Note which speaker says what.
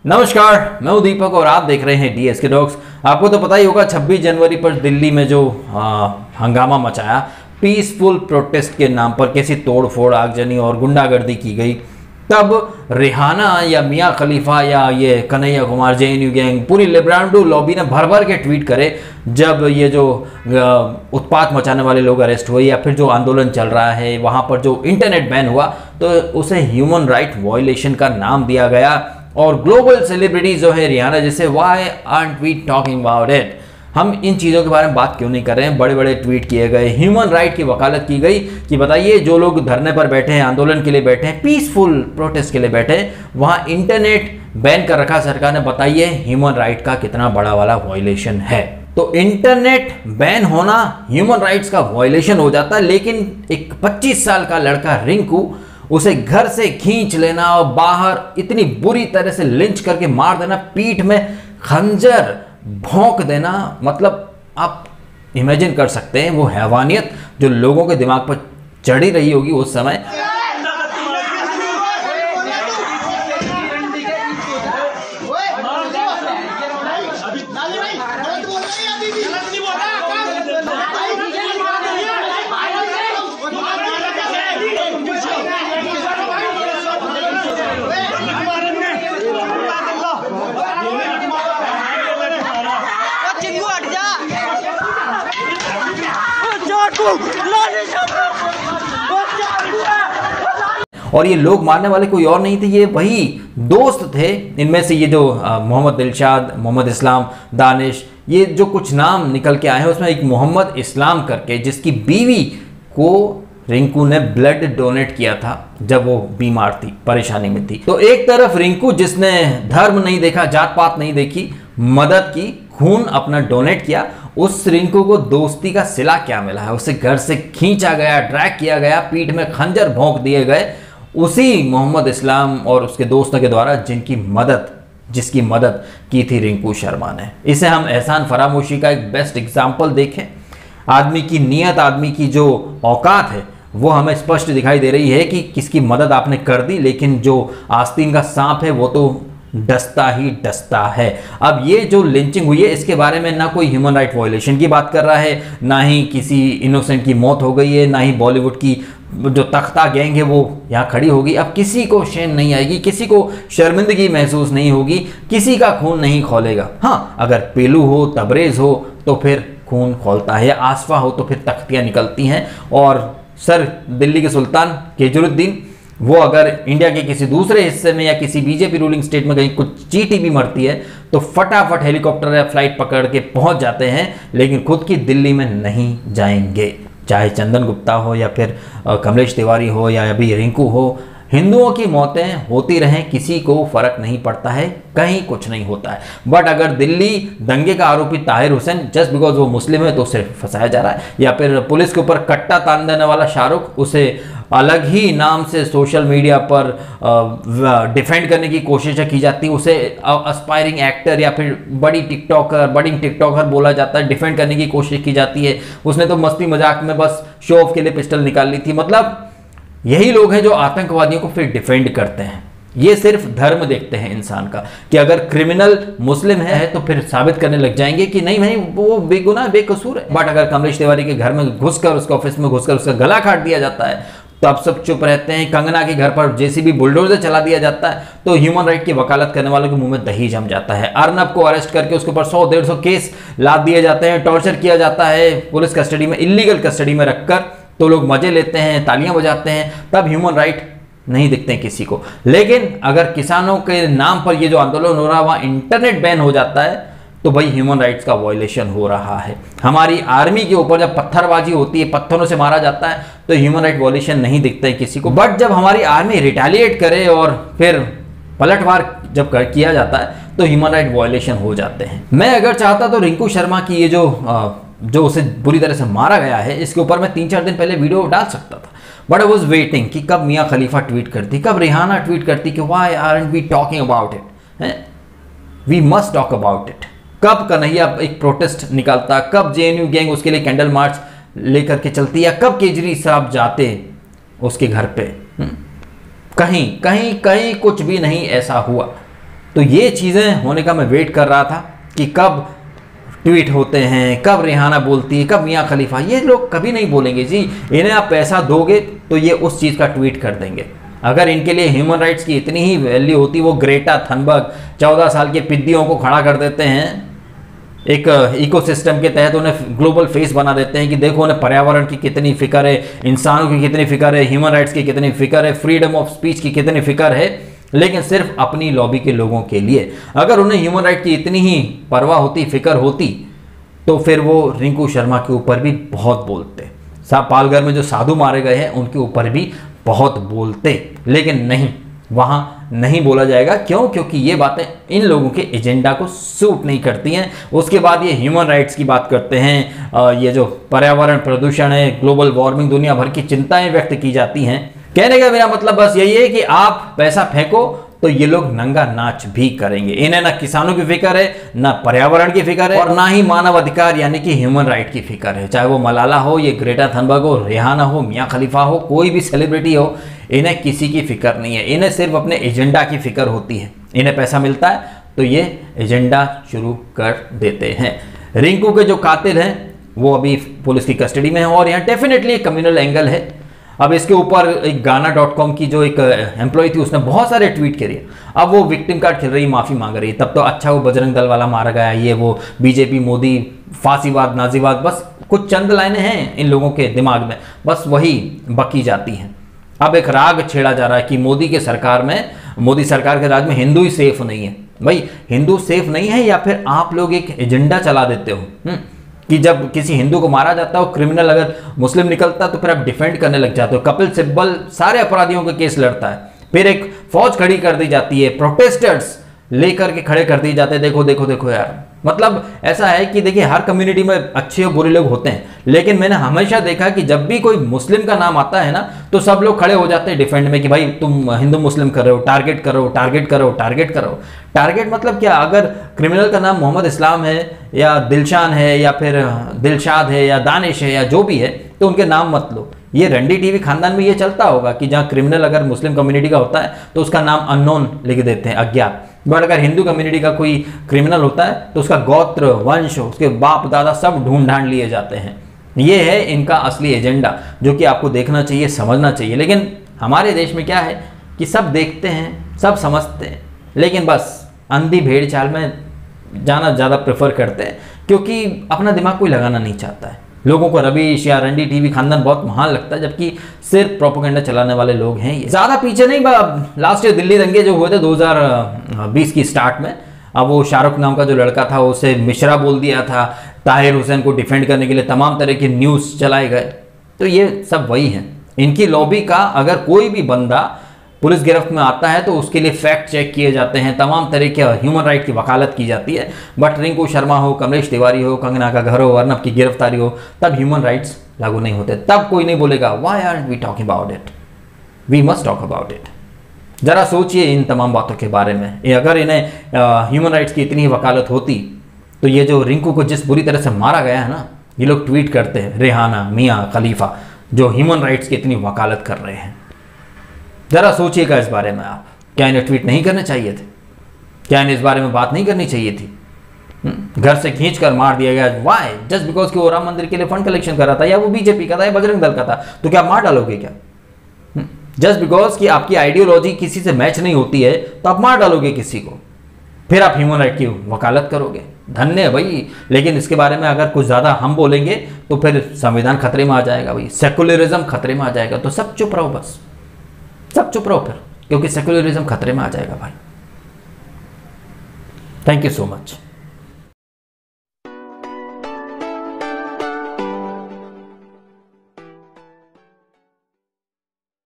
Speaker 1: नमस्कार, मैं हूं दीपक और आप देख रहे हैं डीएसके टॉक्स। आपको तो पता ही होगा 26 जनवरी पर दिल्ली में जो हंगामा मचाया, पीसफुल प्रोटेस्ट के नाम पर कैसी तोड़फोड़, आगजनी और गुंडागर्दी की गई। तब रिहाना या मियां खलीफा या ये कन्हैया कुमार, जेएनयू गैंग, पूरी लिब्रांडो लॉबी ने भर भर के ट्वीट करे जब ये जो उत्पात मचाने वाले लोग अरेस्ट हुए या फिर जो आंदोलन चल रहा है वहाँ पर जो इंटरनेट बैन हुआ तो उसे ह्यूमन राइट वायलेशन का नाम दिया गया। और ग्लोबल सेलिब्रिटीज जो है रिहाना जैसे, why aren't we talking about it, हम इन चीज़ों के बारे में बात क्यों नहीं कर रहे हैं। बड़े बड़े ट्वीट किए गए, ह्यूमन राइट की वकालत की गई कि बताइए जो लोग धरने पर बैठे हैं, आंदोलन के लिए बैठे हैं, पीसफुल प्रोटेस्ट के लिए बैठे हैं, वहाँ इंटरनेट बैन कर रखा सरकार ने, बताइए ह्यूमन राइट का कितना बड़ा वाला वायलेशन है। तो इंटरनेट बैन होना ह्यूमन राइट्स का वायलेशन हो जाता है, लेकिन एक 25 साल का लड़का रिंकू, उसे घर से खींच लेना और बाहर इतनी बुरी तरह से लिंच करके मार देना, पीठ में खंजर भोंक देना, मतलब आप इमेजिन कर सकते हैं वो हैवानियत जो लोगों के दिमाग पर चढ़ी रही होगी उस समय। और ये लोग मारने वाले कोई और नहीं थे, ये वही दोस्त थे। इनमें से ये जो मोहम्मद दिलशाद, मोहम्मद इस्लाम, दानिश, ये जो कुछ नाम निकल के आए हैं उसमें एक मोहम्मद इस्लाम करके, जिसकी बीवी को रिंकू ने ब्लड डोनेट किया था जब वो बीमार थी, परेशानी में थी। तो एक तरफ रिंकू जिसने धर्म नहीं देखा, जात पात नहीं देखी, मदद की, खून अपना डोनेट किया, उस रिंकू को दोस्ती का सिला क्या मिला है। उसे घर से खींचा गया, ड्रैग किया गया, पीठ में खंजर भोंक दिए गए उसी मोहम्मद इस्लाम और उसके दोस्तों के द्वारा जिसकी मदद की थी रिंकू शर्मा ने। इसे हम एहसान फरामोशी का एक बेस्ट एग्जाम्पल देखें। आदमी की नीयत, आदमी की जो औकात है वो हमें स्पष्ट दिखाई दे रही है कि किसकी मदद आपने कर दी, लेकिन जो आस्तीन का सांप है वो तो डसता ही डसता है। अब ये जो लिंचिंग हुई है इसके बारे में ना कोई ह्यूमन राइट वायलेशन की बात कर रहा है, ना ही किसी इनोसेंट की मौत हो गई है, ना ही बॉलीवुड की जो तख्ता गैंग है वो यहाँ खड़ी होगी। अब किसी को शर्म नहीं आएगी, किसी को शर्मिंदगी महसूस नहीं होगी, किसी का खून नहीं खौलेगा। हाँ, अगर पेलू हो, तबरेज हो तो फिर खून खौलता है, आसफा हो तो फिर तख्तियाँ निकलती हैं। और सर दिल्ली के सुल्तान केजरुद्दीन, वो अगर इंडिया के किसी दूसरे हिस्से में या किसी बीजेपी रूलिंग स्टेट में कहीं कुछ चींटी भी मरती है तो फटाफट हेलीकॉप्टर या फ्लाइट पकड़ के पहुंच जाते हैं, लेकिन खुद की दिल्ली में नहीं जाएंगे। चाहे चंदन गुप्ता हो या फिर कमलेश तिवारी हो या अभी रिंकू हो, हिंदुओं की मौतें होती रहें, किसी को फर्क नहीं पड़ता है, कहीं कुछ नहीं होता है। बट अगर दिल्ली दंगे का आरोपी ताहिर हुसैन, जस्ट बिकॉज वो मुस्लिम है तो उसे फंसाया जा रहा है, या फिर पुलिस के ऊपर कट्टा तान देने वाला शाहरुख, उसे अलग ही नाम से सोशल मीडिया पर डिफेंड करने की कोशिश की जाती है, उसे एस्पायरिंग एक्टर या फिर बडिंग टिकटॉकर बोला जाता है, डिफेंड करने की कोशिश की जाती है। उसने तो मस्ती मजाक में बस शो ऑफ के लिए पिस्टल निकाल ली थी। मतलब यही लोग हैं जो आतंकवादियों को फिर डिफेंड करते हैं। ये सिर्फ धर्म देखते हैं इंसान का, कि अगर क्रिमिनल मुस्लिम है तो फिर साबित करने लग जाएंगे कि नहीं भाई वो बेगुनाह, बेकसूर है। बट अगर कमलेश तिवारी के घर में घुसकर, उसके ऑफिस में घुसकर उसका गला काट दिया जाता है तो अब सब चुप रहते हैं। कंगना के घर पर जेसीबी बुलडोजर चला दिया जाता है तो ह्यूमन राइट की वकालत करने वालों के मुंह में दही जम जाता है। अर्नब को अरेस्ट करके उसके ऊपर 100-150 केस लाद दिए जाते हैं, टॉर्चर किया जाता है पुलिस कस्टडी में, इलीगल कस्टडी में रखकर, तो लोग मजे लेते हैं, तालियां बजाते हैं, तब ह्यूमन राइट नहीं दिखते हैं किसी को। लेकिन अगर किसानों के नाम पर ये जो आंदोलन हो रहा है वहाँ इंटरनेट बैन हो जाता है तो भाई ह्यूमन राइट्स का वायलेशन हो रहा है। हमारी आर्मी के ऊपर जब पत्थरबाजी होती है, पत्थरों से मारा जाता है तो ह्यूमन राइट वायलेशन नहीं दिखता है किसी को। बट जब हमारी आर्मी रिटेलिएट करे और फिर पलटवार जब किया जाता है तो ह्यूमन राइट वायलेशन हो जाते हैं। मैं अगर चाहता तो रिंकू शर्मा की ये जो उसे बुरी तरह से मारा गया है इसके ऊपर मैं 3-4 दिन पहले वीडियो डाल सकता था, बट आई वॉज वेटिंग कि कब मियां खलीफा ट्वीट करती, कब रिहाना ट्वीट करती कि why aren't we talking about it, we must talk about it. कब कन्हैया एक प्रोटेस्ट निकालता, कब जेएनयू गैंग उसके लिए कैंडल मार्च लेकर के चलती, या कब केजरी साहब जाते उसके घर पे। कहीं कहीं कहीं कुछ भी नहीं ऐसा हुआ। तो ये चीज़ें होने का मैं वेट कर रहा था कि कब ट्वीट होते हैं, कब रिहाना बोलती है, कब मियाँ खलीफा। ये लोग कभी नहीं बोलेंगे जी, इन्हें आप पैसा दोगे तो ये उस चीज़ का ट्वीट कर देंगे। अगर इनके लिए ह्यूमन राइट्स की इतनी ही वैल्यू होती, वो ग्रेटा थनबर्ग 14 साल के पिद्दियों को खड़ा कर देते हैं एक इकोसिस्टम के तहत, उन्हें ग्लोबल फेस बना देते हैं कि देखो उन्हें पर्यावरण की कितनी फिक्र है, इंसानों की कितनी फिक्र है, ह्यूमन राइट्स की कितनी फिक्र है, फ्रीडम ऑफ स्पीच की कितनी फिक्र है, लेकिन सिर्फ अपनी लॉबी के लोगों के लिए। अगर उन्हें ह्यूमन राइट की इतनी ही परवाह होती, फिक्र होती, तो फिर वो रिंकू शर्मा के ऊपर भी बहुत बोलते। पालघर में जो साधु मारे गए हैं उनके ऊपर भी बहुत बोलते, लेकिन नहीं, वहाँ नहीं बोला जाएगा। क्यों? क्योंकि ये बातें इन लोगों के एजेंडा को सूट नहीं करती हैं। उसके बाद ये ह्यूमन राइट्स की बात करते हैं, ये जो पर्यावरण प्रदूषण है, ग्लोबल वार्मिंग, दुनिया भर की चिंताएं व्यक्त की जाती हैं। कहने का मेरा मतलब बस यही है कि आप पैसा फेंको तो ये लोग नंगा नाच भी करेंगे। इन्हें ना किसानों की फिक्र है, ना पर्यावरण की फिक्र है, और ना ही मानव अधिकार यानी कि ह्यूमन राइट की फिक्र है। चाहे वो मलाला हो, ये ग्रेटा थनबर्ग हो, रिहाना हो, मियाँ खलीफा हो, कोई भी सेलिब्रिटी हो, इन्हें किसी की फिक्र नहीं है। इन्हें सिर्फ अपने एजेंडा की फिक्र होती है। इन्हें पैसा मिलता है तो ये एजेंडा शुरू कर देते हैं। रिंकू के जो कातिल हैं वो अभी पुलिस की कस्टडी में है, और यहाँ डेफिनेटली एक कम्युनल एंगल है। अब इसके ऊपर एक गाना.com की जो एक एम्प्लॉय थी, उसने बहुत सारे ट्वीट करे। अब वो विक्टिम कार्ड खेल रही, माफ़ी मांग रही। तब तो अच्छा वो बजरंग दल वाला मारा गया, ये वो बीजेपी, मोदी, फांसीवाद, नाजीवाद, बस कुछ चंद लाइनें हैं इन लोगों के दिमाग में, बस वही बकी जाती हैं। अब एक राग छेड़ा जा रहा है कि मोदी के सरकार में, मोदी सरकार के राज में हिंदू ही सेफ नहीं है। भाई हिंदू सेफ नहीं है, या फिर आप लोग एक एजेंडा चला देते हो कि जब किसी हिंदू को मारा जाता है, क्रिमिनल अगर मुस्लिम निकलता है तो फिर आप डिफेंड करने लग जाते हो। कपिल सिब्बल सारे अपराधियों के केस लड़ता है, फिर एक फौज खड़ी कर दी जाती है, प्रोटेस्टर्स लेकर के खड़े कर दिए जाते हैं। देखो देखो देखो यार, मतलब ऐसा है कि देखिए हर कम्युनिटी में अच्छे और बुरे लोग होते हैं, लेकिन मैंने हमेशा देखा कि जब भी कोई मुस्लिम का नाम आता है ना, तो सब लोग खड़े हो जाते हैं डिफेंड में कि भाई तुम हिंदू मुस्लिम कर रहे हो, टारगेट करो, टारगेट करो, टारगेट करो। टारगेट मतलब क्या? अगर क्रिमिनल का नाम मोहम्मद इस्लाम है, या दिलशान है, या फिर दिलशाद है, या दानिश है, या जो भी है, तो उनके नाम मत लो। ये रंडी टीवी खानदान में ये चलता होगा कि जहाँ क्रिमिनल अगर मुस्लिम कम्युनिटी का होता है तो उसका नाम अननोन लिख देते हैं, अज्ञात। बट अगर हिंदू कम्युनिटी का कोई क्रिमिनल होता है तो उसका गोत्र, वंश, उसके बाप दादा सब ढूंढ ढांड लिए जाते हैं। ये है इनका असली एजेंडा, जो कि आपको देखना चाहिए, समझना चाहिए। लेकिन हमारे देश में क्या है कि सब देखते हैं, सब समझते हैं, लेकिन बस अंधी भेड़ चाल में जाना ज़्यादा प्रेफर करते हैं, क्योंकि अपना दिमाग कोई लगाना नहीं चाहता है। लोगों को रवीश या रंडी टीवी खानदान बहुत महान लगता है, जबकि सिर्फ प्रोपेगेंडा चलाने वाले लोग हैं ये। ज़्यादा पीछे नहीं, लास्ट ईयर दिल्ली दंगे जो हुए थे 2020 की स्टार्ट में, अब वो शाहरुख नाम का जो लड़का था उसे मिश्रा बोल दिया था, ताहिर हुसैन को डिफेंड करने के लिए तमाम तरह के न्यूज़ चलाए गए। तो ये सब वही हैं, इनकी लॉबी का अगर कोई भी बंदा पुलिस गिरफ्त में आता है तो उसके लिए फैक्ट चेक किए जाते हैं, तमाम तरह के ह्यूमन राइट की वकालत की जाती है। बट रिंकू शर्मा हो, कमलेश तिवारी हो, कंगना का घर हो, अर्नब की गिरफ्तारी हो, तब ह्यूमन राइट्स लागू नहीं होते। तब कोई नहीं बोलेगा why are we talking about it, we must talk about it. जरा सोचिए इन तमाम बातों के बारे में। अगर इन्हें ह्यूमन राइट्स की इतनी वकालत होती तो ये जो रिंकू को जिस बुरी तरह से मारा गया है ना, ये लोग ट्वीट करते हैं, रिहाना, मियाँ खलीफा जो ह्यूमन राइट्स की इतनी वकालत कर रहे हैं। जरा सोचिएगा इस बारे में आप, क्या इन्हें ट्वीट नहीं करने चाहिए थे? क्या इन्हें इस बारे में बात नहीं करनी चाहिए थी? घर से खींच कर मार दिया गया, वाई? जस्ट बिकॉज कि वो राम मंदिर के लिए फंड कलेक्शन कर रहा था, या वो बीजेपी का था, या बजरंग दल का था, तो क्या मार डालोगे क्या? जस्ट बिकॉज कि आपकी आइडियोलॉजी किसी से मैच नहीं होती है तो आप मार डालोगे किसी को, फिर आप ह्यूमन राइट की वकालत करोगे? धन्य है भाई। लेकिन इसके बारे में अगर कुछ ज़्यादा हम बोलेंगे तो फिर संविधान खतरे में आ जाएगा भाई, सेकुलरिज्म खतरे में आ जाएगा। तो सब चुप रहो, बस सब चुप रहो फिर, क्योंकि सेकुलरिज्म खतरे में आ जाएगा भाई। Thank you so much.